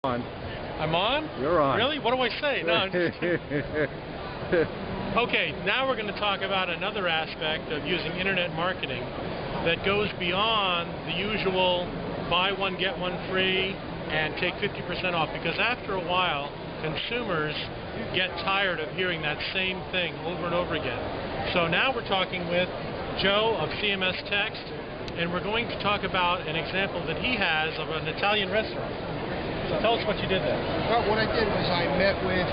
On. I'm on? You're on. Really? What do I say? No, I'm just kidding. Okay, now we're going to talk about another aspect of using internet marketing that goes beyond the usual buy one, get one free and take 50% off, because after a while, consumers get tired of hearing that same thing over and over again. So now we're talking with Joe of CMS Text, and we're going to talk about an example that he has of an Italian restaurant. So tell us what you did there. Well, what I did was I met with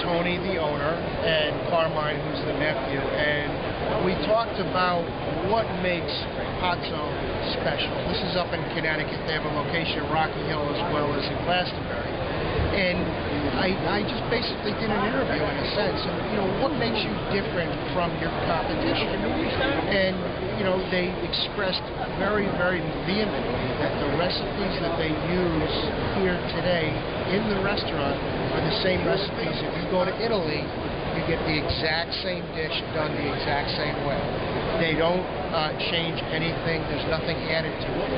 Tony, the owner, and Carmine, who's the nephew, and we talked about what makes Hot Zone special. This is up in Connecticut. They have a location in Rocky Hill as well as in Glastonbury. And I just basically did an interview in a sense, and what makes you different from your competition? And they expressed very, very vehemently that the recipes that they use here today in the restaurant are the same recipes. If you go to Italy, you get the exact same dish done the exact same way. They don't change anything. There's nothing added to it.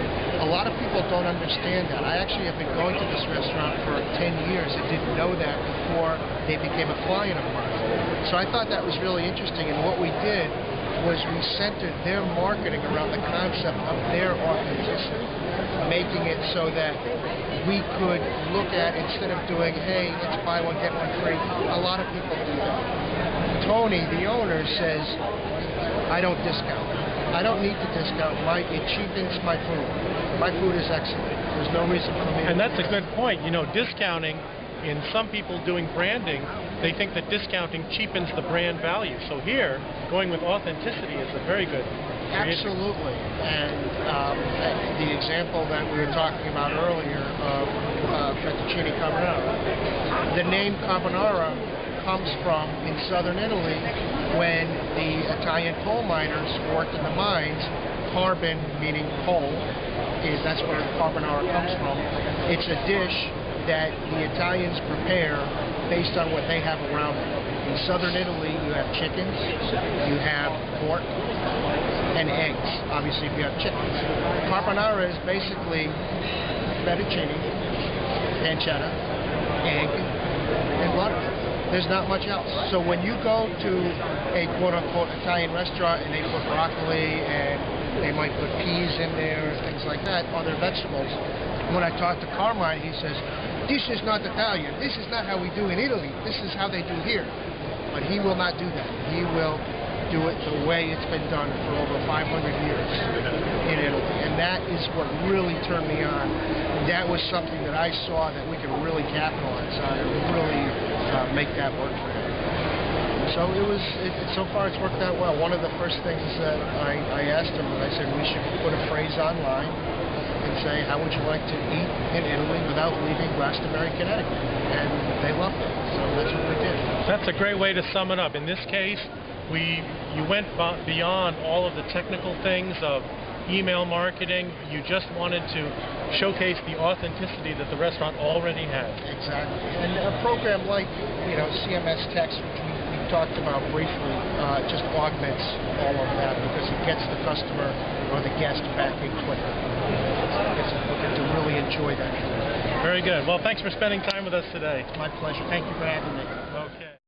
A lot of people don't understand that. I actually have been going to this restaurant for 10 years and didn't know that before they became a client of mine. So I thought that was really interesting, and what we did was we centered their marketing around the concept of their authenticity, making it so that we could look at, instead of doing, hey, let's buy one, get one free, a lot of people do that. Tony, the owner, says, I don't discount. I don't need to discount. It cheapens my food. My food is excellent. There's no reason for me. And that's a good point. Discounting, in some people doing branding, they think that discounting cheapens the brand value. So here, going with authenticity is a very good creative. Absolutely. And the example that we were talking about earlier of fettuccine carbonara, the name carbonara comes from, in southern Italy, when the Italian coal miners worked in the mines. Carbon, meaning coal, that's where carbonara comes from. It's a dish that the Italians prepare based on what they have around them. In southern Italy, you have chickens, you have pork, and eggs. Obviously, if you have chickens. Carbonara is basically fettuccine, pancetta, egg, and butter. There's not much else. So when you go to a quote-unquote Italian restaurant and they put broccoli and they might put peas in there and things like that, other vegetables, when I talk to Carmine, he says, this is not Italian. This is not how we do in Italy. This is how they do here. But he will not do that. He will do it the way it's been done for over 500 years in Italy. And that is what really turned me on. That was something that I saw that we could really capitalize on and really make that work for him. So so far it's worked out well. One of the first things that I asked him, I said we should put a phrase online and say, how would you like to eat in Italy without leaving Glastonbury, Connecticut? And they loved it. So that's what we did. That's a great way to sum it up. In this case, you went beyond all of the technical things of email marketing. You just wanted to showcase the authenticity that the restaurant already has. Exactly. And a program like CMS Text, which we talked about briefly, just augments all of that, because it gets the customer or the guest back in quicker. Gets them to really enjoy that food. Very good. Well, thanks for spending time with us today. My pleasure. Thank you for having me. Okay.